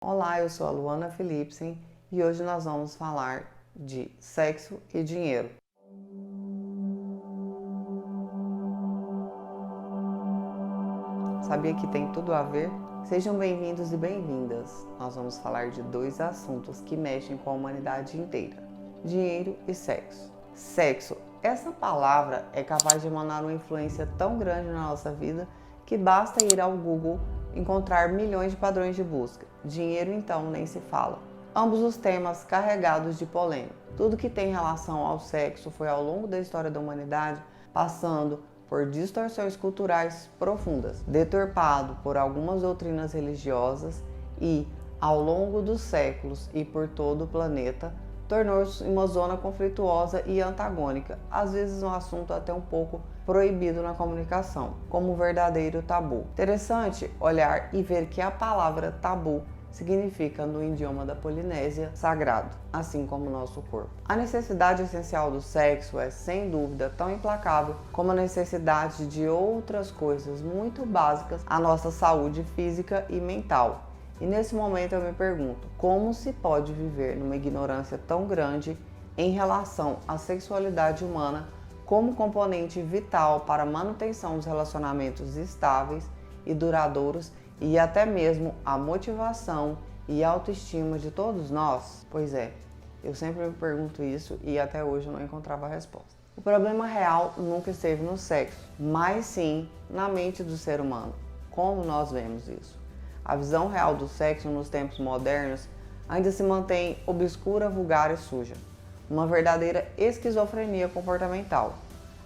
Olá, eu sou a Luana Philipsen e hoje nós vamos falar de sexo e dinheiro. Sabia que tem tudo a ver? Sejam bem-vindos e bem-vindas. Nós vamos falar de dois assuntos que mexem com a humanidade inteira: dinheiro e sexo. Sexo, essa palavra é capaz de emanar uma influência tão grande na nossa vida que basta ir ao Google encontrar milhões de padrões de busca. Dinheiro, então, nem se fala. Ambos os temas carregados de polêmica. Tudo que tem relação ao sexo foi ao longo da história da humanidade passando por distorções culturais profundas, deturpado por algumas doutrinas religiosas e, ao longo dos séculos e por todo o planeta, tornou-se uma zona conflituosa e antagônica, às vezes um assunto até um pouco proibido na comunicação, como um verdadeiro tabu. Interessante olhar e ver que a palavra tabu significa, no idioma da Polinésia, sagrado, assim como o nosso corpo. A necessidade essencial do sexo é, sem dúvida, tão implacável como a necessidade de outras coisas muito básicas à nossa saúde física e mental. E nesse momento eu me pergunto, como se pode viver numa ignorância tão grande em relação à sexualidade humana como componente vital para a manutenção dos relacionamentos estáveis e duradouros e até mesmo a motivação e autoestima de todos nós? Pois é, eu sempre me pergunto isso e até hoje eu não encontrava a resposta. O problema real nunca esteve no sexo, mas sim na mente do ser humano. Como nós vemos isso? A visão real do sexo nos tempos modernos ainda se mantém obscura, vulgar e suja. Uma verdadeira esquizofrenia comportamental.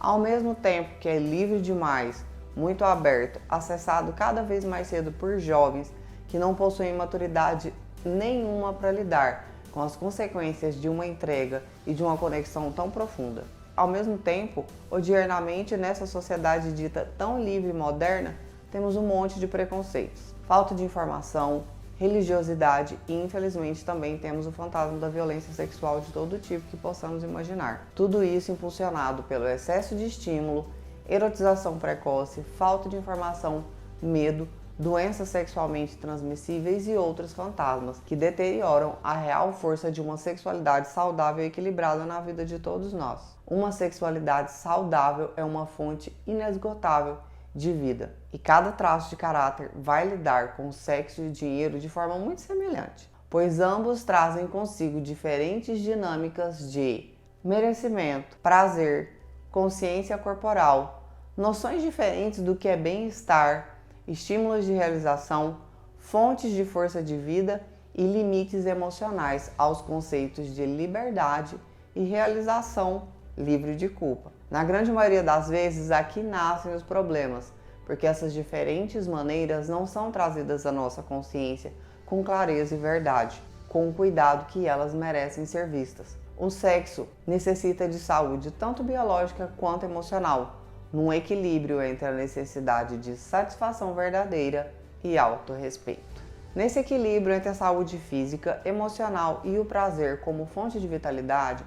Ao mesmo tempo que é livre demais, muito aberto, acessado cada vez mais cedo por jovens que não possuem maturidade nenhuma para lidar com as consequências de uma entrega e de uma conexão tão profunda. Ao mesmo tempo, odiernamente nessa sociedade dita tão livre e moderna, temos um monte de preconceitos, falta de informação, religiosidade e, infelizmente, também temos o fantasma da violência sexual de todo tipo que possamos imaginar. Tudo isso impulsionado pelo excesso de estímulo, erotização precoce, falta de informação, medo, doenças sexualmente transmissíveis e outros fantasmas que deterioram a real força de uma sexualidade saudável e equilibrada na vida de todos nós. Uma sexualidade saudável é uma fonte inesgotável de vida, e cada traço de caráter vai lidar com o sexo e o dinheiro de forma muito semelhante, pois ambos trazem consigo diferentes dinâmicas de merecimento, prazer, consciência corporal, noções diferentes do que é bem-estar, estímulos de realização, fontes de força de vida e limites emocionais aos conceitos de liberdade e realização livre de culpa. Na grande maioria das vezes, aqui nascem os problemas, porque essas diferentes maneiras não são trazidas à nossa consciência com clareza e verdade, com o cuidado que elas merecem ser vistas. O sexo necessita de saúde tanto biológica quanto emocional, num equilíbrio entre a necessidade de satisfação verdadeira e autorrespeito. Nesse equilíbrio entre a saúde física, emocional e o prazer como fonte de vitalidade,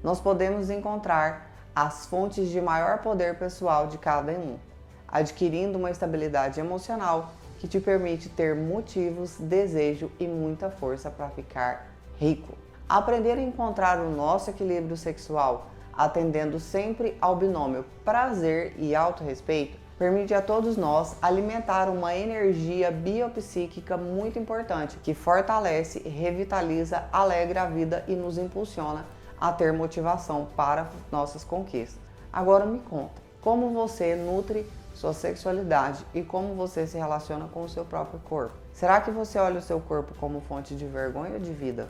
nós podemos encontrar as fontes de maior poder pessoal de cada um, adquirindo uma estabilidade emocional que te permite ter motivos, desejo e muita força para ficar rico. Aprender a encontrar o nosso equilíbrio sexual, atendendo sempre ao binômio prazer e autorrespeito, permite a todos nós alimentar uma energia biopsíquica muito importante que fortalece, revitaliza, alegra a vida e nos impulsiona a ter motivação para nossas conquistas. Agora me conta, como você nutre sua sexualidade e como você se relaciona com o seu próprio corpo? Será que você olha o seu corpo como fonte de vergonha ou de vida?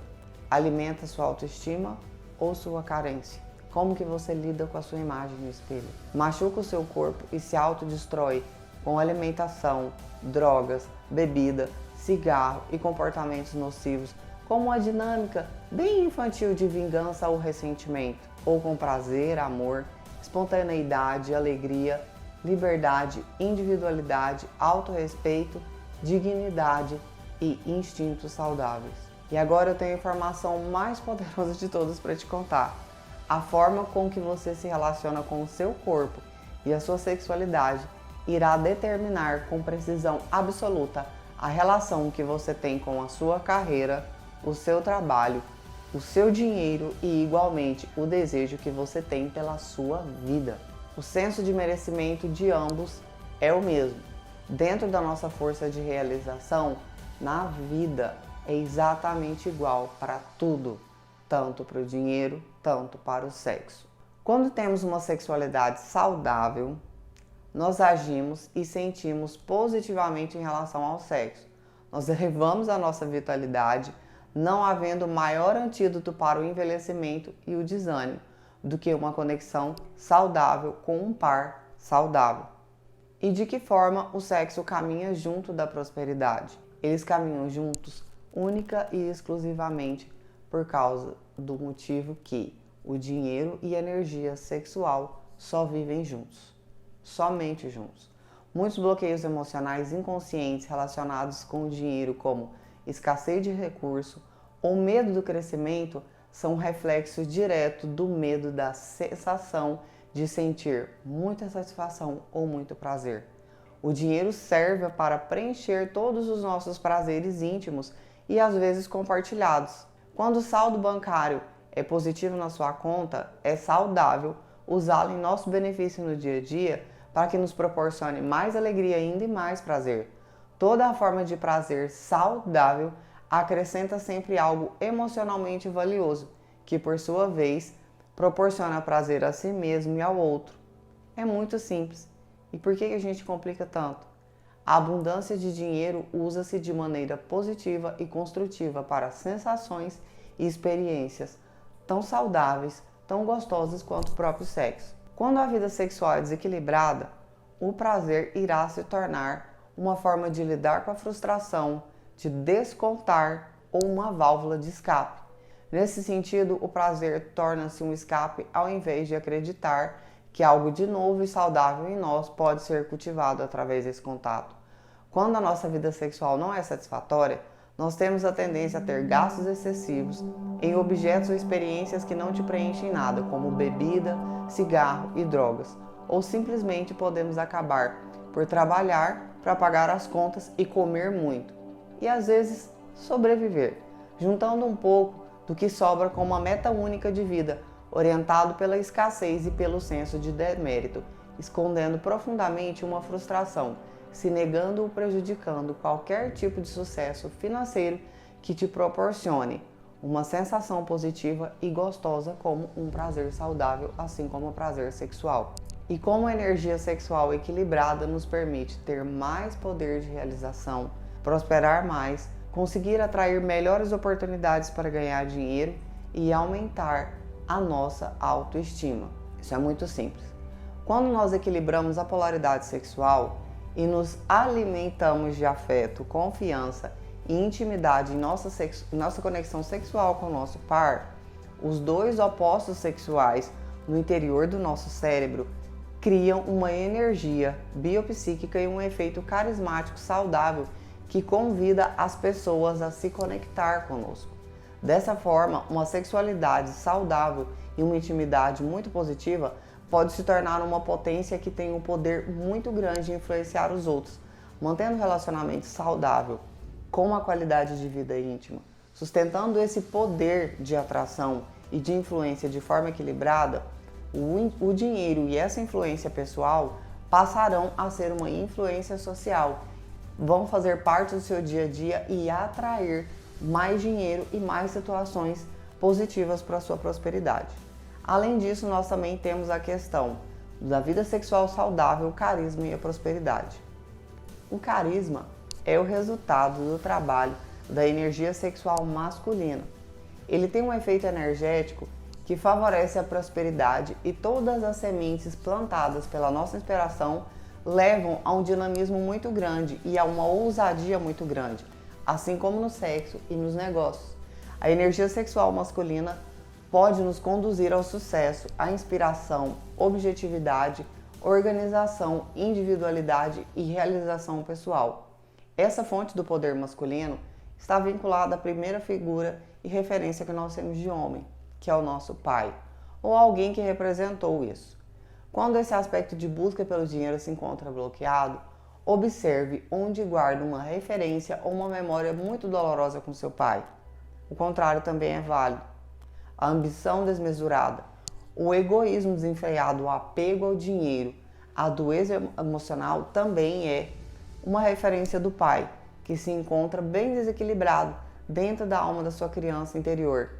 Alimenta sua autoestima ou sua carência? Como que você lida com a sua imagem no espelho? Machuca o seu corpo e se autodestrói com alimentação, drogas, bebida, cigarro e comportamentos nocivos, como uma dinâmica bem infantil de vingança ou ressentimento, ou com prazer, amor, espontaneidade, alegria, liberdade, individualidade, autorrespeito, dignidade e instintos saudáveis. E agora eu tenho a informação mais poderosa de todas para te contar. A forma com que você se relaciona com o seu corpo e a sua sexualidade irá determinar com precisão absoluta a relação que você tem com a sua carreira, o seu trabalho, o seu dinheiro e, igualmente, o desejo que você tem pela sua vida. O senso de merecimento de ambos é o mesmo. Dentro da nossa força de realização, na vida, é exatamente igual para tudo, tanto para o dinheiro, tanto para o sexo. Quando temos uma sexualidade saudável, nós agimos e sentimos positivamente em relação ao sexo. Nós elevamos a nossa vitalidade, não havendo maior antídoto para o envelhecimento e o desânimo do que uma conexão saudável com um par saudável. E de que forma o sexo caminha junto da prosperidade? Eles caminham juntos única e exclusivamente por causa do motivo que o dinheiro e a energia sexual só vivem juntos, somente juntos. Muitos bloqueios emocionais inconscientes relacionados com o dinheiro, como escassez de recurso ou medo do crescimento, são um reflexo direto do medo da sensação de sentir muita satisfação ou muito prazer. O dinheiro serve para preencher todos os nossos prazeres íntimos e às vezes compartilhados. Quando o saldo bancário é positivo na sua conta, é saudável usá-lo em nosso benefício no dia a dia para que nos proporcione mais alegria ainda e mais prazer. Toda a forma de prazer saudável acrescenta sempre algo emocionalmente valioso, que por sua vez proporciona prazer a si mesmo e ao outro. É muito simples. E por que a gente complica tanto? A abundância de dinheiro usa-se de maneira positiva e construtiva para sensações e experiências tão saudáveis, tão gostosas quanto o próprio sexo. Quando a vida sexual é desequilibrada, o prazer irá se tornar uma forma de lidar com a frustração, de descontar ou uma válvula de escape. Nesse sentido, o prazer torna-se um escape ao invés de acreditar que algo de novo e saudável em nós pode ser cultivado através desse contato. Quando a nossa vida sexual não é satisfatória, nós temos a tendência a ter gastos excessivos em objetos ou experiências que não te preenchem nada, como bebida, cigarro e drogas. Ou simplesmente podemos acabar por trabalhar para pagar as contas e comer muito. E às vezes sobreviver, juntando um pouco do que sobra com uma meta única de vida, orientado pela escassez e pelo senso de demérito, escondendo profundamente uma frustração, se negando ou prejudicando qualquer tipo de sucesso financeiro que te proporcione uma sensação positiva e gostosa, como um prazer saudável, assim como o prazer sexual. E como a energia sexual equilibrada nos permite ter mais poder de realização, prosperar mais, conseguir atrair melhores oportunidades para ganhar dinheiro e aumentar a nossa autoestima. Isso é muito simples. Quando nós equilibramos a polaridade sexual e nos alimentamos de afeto, confiança e intimidade em nossa conexão sexual com o nosso par, os dois opostos sexuais no interior do nosso cérebro criam uma energia biopsíquica e um efeito carismático saudável que convida as pessoas a se conectar conosco. Dessa forma, uma sexualidade saudável e uma intimidade muito positiva pode se tornar uma potência que tem um poder muito grande de influenciar os outros, mantendo um relacionamento saudável com uma qualidade de vida íntima. Sustentando esse poder de atração e de influência de forma equilibrada, o dinheiro e essa influência pessoal passarão a ser uma influência social, vão fazer parte do seu dia a dia e atrair mais dinheiro e mais situações positivas para a sua prosperidade. Além disso, nós também temos a questão da vida sexual saudável, o carisma e a prosperidade. O carisma é o resultado do trabalho da energia sexual masculina. Ele tem um efeito energético que favorece a prosperidade e todas as sementes plantadas pela nossa inspiração levam a um dinamismo muito grande e a uma ousadia muito grande, assim como no sexo e nos negócios. A energia sexual masculina pode nos conduzir ao sucesso, à inspiração, objetividade, organização, individualidade e realização pessoal. Essa fonte do poder masculino está vinculada à primeira figura e referência que nós temos de homem, que é o nosso pai, ou alguém que representou isso. Quando esse aspecto de busca pelo dinheiro se encontra bloqueado, observe onde guarda uma referência ou uma memória muito dolorosa com seu pai. O contrário também é válido. A ambição desmesurada, o egoísmo desenfreado, o apego ao dinheiro, a doença emocional também é uma referência do pai, que se encontra bem desequilibrado dentro da alma da sua criança interior.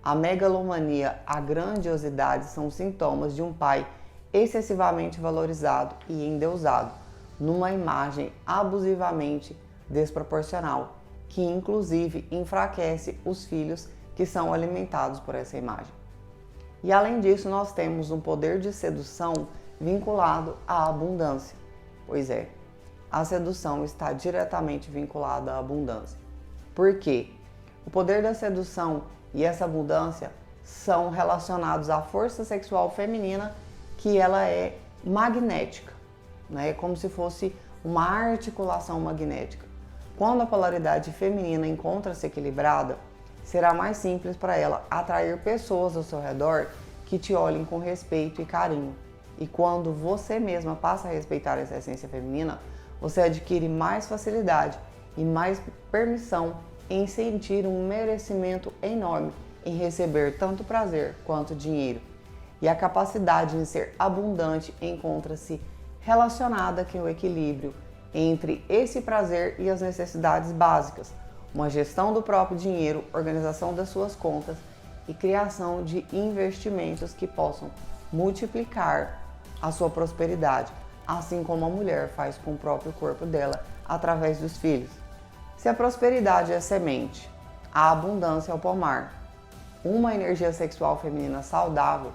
A megalomania, a grandiosidade são sintomas de um pai excessivamente valorizado e endeusado, numa imagem abusivamente desproporcional, que inclusive enfraquece os filhos que são alimentados por essa imagem. E além disso, nós temos um poder de sedução vinculado à abundância. Pois é, a sedução está diretamente vinculada à abundância. Por quê? O poder da sedução e essa abundância são relacionados à força sexual feminina, que ela é magnética, né? É como se fosse uma articulação magnética. Quando a polaridade feminina encontra-se equilibrada, será mais simples para ela atrair pessoas ao seu redor que te olhem com respeito e carinho. E quando você mesma passa a respeitar essa essência feminina, você adquire mais facilidade e mais permissão em sentir um merecimento enorme em receber tanto prazer quanto dinheiro. E a capacidade de ser abundante encontra-se relacionada com o equilíbrio entre esse prazer e as necessidades básicas, uma gestão do próprio dinheiro, organização das suas contas e criação de investimentos que possam multiplicar a sua prosperidade, assim como a mulher faz com o próprio corpo dela através dos filhos. Se a prosperidade é semente, a abundância é o pomar. Uma energia sexual feminina saudável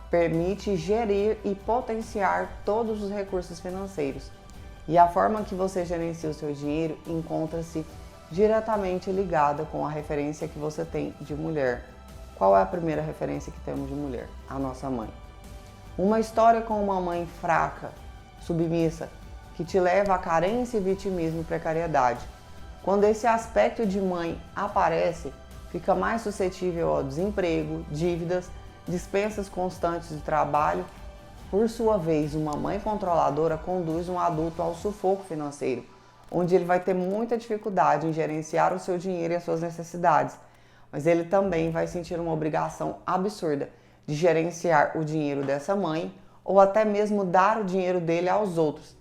permite gerir e potenciar todos os recursos financeiros. E a forma que você gerencia o seu dinheiro encontra-se diretamente ligada com a referência que você tem de mulher. Qual é a primeira referência que temos de mulher? A nossa mãe. Uma história com uma mãe fraca, submissa, que te leva à carência e vitimismo e precariedade. Quando esse aspecto de mãe aparece, fica mais suscetível ao desemprego, dívidas, dispensas constantes de trabalho. Por sua vez, uma mãe controladora conduz um adulto ao sufoco financeiro, onde ele vai ter muita dificuldade em gerenciar o seu dinheiro e as suas necessidades, mas ele também vai sentir uma obrigação absurda de gerenciar o dinheiro dessa mãe ou até mesmo dar o dinheiro dele aos outros,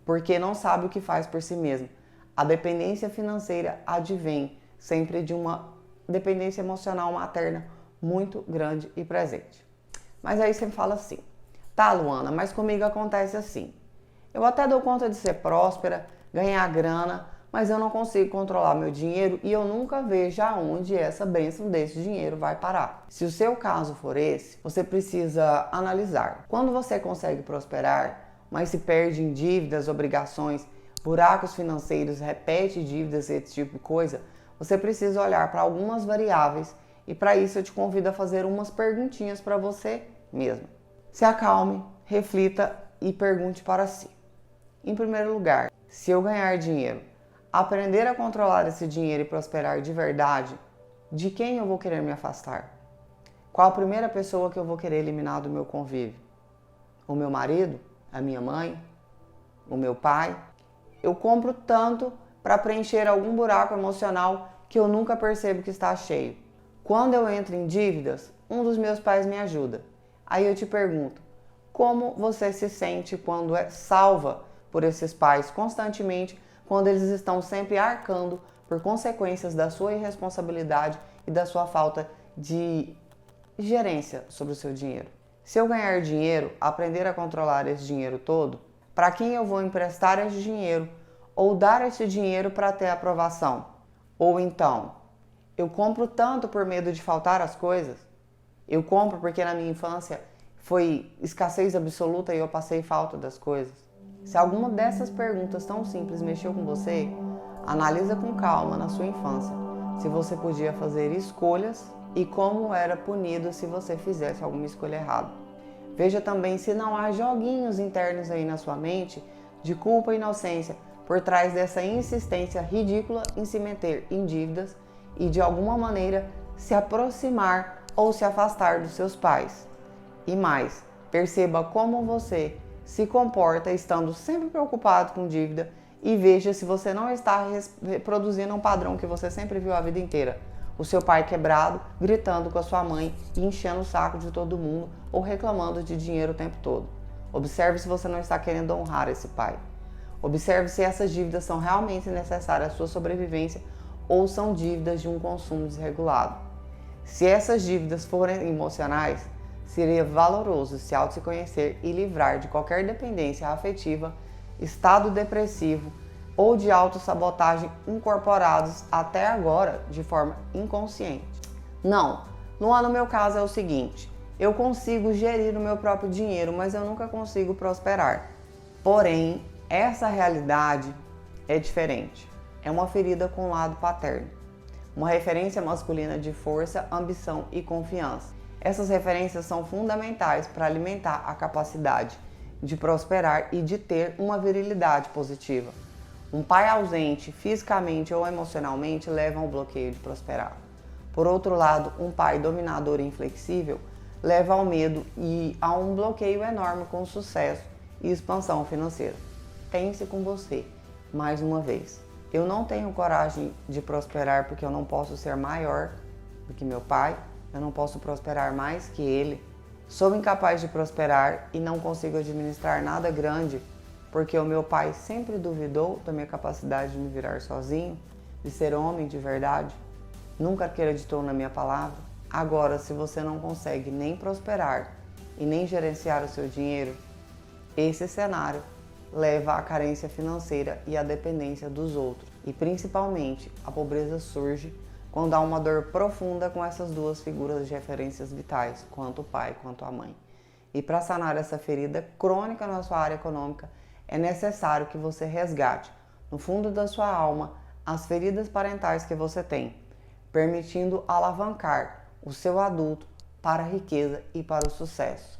porque não sabe o que faz por si mesmo. A dependência financeira advém sempre de uma dependência emocional materna muito grande e presente. Mas aí você fala assim: tá, Luana, mas comigo acontece assim. Eu até dou conta de ser próspera, ganhar grana, mas eu não consigo controlar meu dinheiro e eu nunca vejo aonde essa bênção desse dinheiro vai parar. Se o seu caso for esse, você precisa analisar. Quando você consegue prosperar, mas se perde em dívidas, obrigações, buracos financeiros, repete dívidas, esse tipo de coisa, você precisa olhar para algumas variáveis e para isso eu te convido a fazer umas perguntinhas para você mesmo. Se acalme, reflita e pergunte para si. Em primeiro lugar, se eu ganhar dinheiro, aprender a controlar esse dinheiro e prosperar de verdade, de quem eu vou querer me afastar? Qual a primeira pessoa que eu vou querer eliminar do meu convívio? O meu marido? A minha mãe? O meu pai? Eu compro tanto para preencher algum buraco emocional que eu nunca percebo que está cheio. Quando eu entro em dívidas, um dos meus pais me ajuda. Aí eu te pergunto, como você se sente quando é salva por esses pais constantemente, quando eles estão sempre arcando por consequências da sua irresponsabilidade e da sua falta de gerência sobre o seu dinheiro? Se eu ganhar dinheiro, aprender a controlar esse dinheiro todo, para quem eu vou emprestar esse dinheiro ou dar esse dinheiro para ter aprovação? Ou então, eu compro tanto por medo de faltar as coisas? Eu compro porque na minha infância foi escassez absoluta e eu passei falta das coisas? Se alguma dessas perguntas tão simples mexeu com você, analisa com calma na sua infância se você podia fazer escolhas e como era punido se você fizesse alguma escolha errada. Veja também se não há joguinhos internos aí na sua mente de culpa e inocência por trás dessa insistência ridícula em se meter em dívidas e de alguma maneira se aproximar ou se afastar dos seus pais. E mais, perceba como você se comporta estando sempre preocupado com dívida e veja se você não está reproduzindo um padrão que você sempre viu a vida inteira. O seu pai quebrado, gritando com a sua mãe e enchendo o saco de todo mundo ou reclamando de dinheiro o tempo todo. Observe se você não está querendo honrar esse pai. Observe se essas dívidas são realmente necessárias à sua sobrevivência ou são dívidas de um consumo desregulado. Se essas dívidas forem emocionais, seria valoroso se conhecer e livrar de qualquer dependência afetiva, estado depressivo ou de autossabotagem incorporados até agora de forma inconsciente. Não, no meu caso é o seguinte, eu consigo gerir o meu próprio dinheiro, mas eu nunca consigo prosperar. Porém, essa realidade é diferente. É uma ferida com o lado paterno, uma referência masculina de força, ambição e confiança. Essas referências são fundamentais para alimentar a capacidade de prosperar e de ter uma virilidade positiva. Um pai ausente, fisicamente ou emocionalmente, leva ao bloqueio de prosperar. Por outro lado, um pai dominador e inflexível leva ao medo e a um bloqueio enorme com sucesso e expansão financeira. Pense com você, mais uma vez. Eu não tenho coragem de prosperar porque eu não posso ser maior do que meu pai, eu não posso prosperar mais que ele. Sou incapaz de prosperar e não consigo administrar nada grande porque o meu pai sempre duvidou da minha capacidade de me virar sozinho, de ser homem de verdade. Nunca acreditou na minha palavra. Agora, se você não consegue nem prosperar e nem gerenciar o seu dinheiro, esse cenário leva à carência financeira e à dependência dos outros. E principalmente, a pobreza surge quando há uma dor profunda com essas duas figuras de referências vitais, quanto o pai quanto a mãe. E para sanar essa ferida crônica na sua área econômica, é necessário que você resgate, no fundo da sua alma, as feridas parentais que você tem, permitindo alavancar o seu adulto para a riqueza e para o sucesso.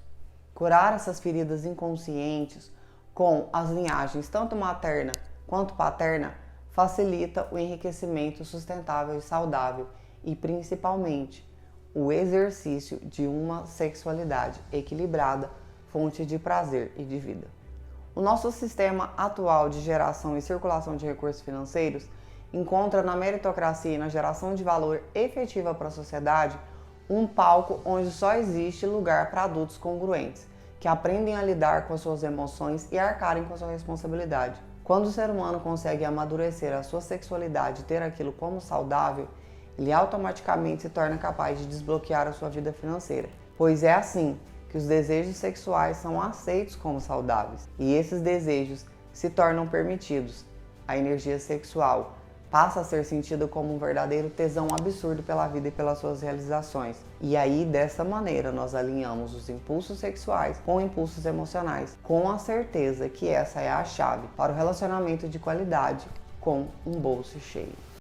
Curar essas feridas inconscientes com as linhagens tanto materna quanto paterna facilita o enriquecimento sustentável e saudável e, principalmente, o exercício de uma sexualidade equilibrada, fonte de prazer e de vida. O nosso sistema atual de geração e circulação de recursos financeiros encontra na meritocracia e na geração de valor efetiva para a sociedade um palco onde só existe lugar para adultos congruentes, que aprendem a lidar com as suas emoções e arcarem com a sua responsabilidade. Quando o ser humano consegue amadurecer a sua sexualidade e ter aquilo como saudável, ele automaticamente se torna capaz de desbloquear a sua vida financeira, pois é assim que os desejos sexuais são aceitos como saudáveis e esses desejos se tornam permitidos. A energia sexual passa a ser sentida como um verdadeiro tesão absurdo pela vida e pelas suas realizações. E aí, dessa maneira, nós alinhamos os impulsos sexuais com impulsos emocionais, com a certeza que essa é a chave para o relacionamento de qualidade com um bolso cheio.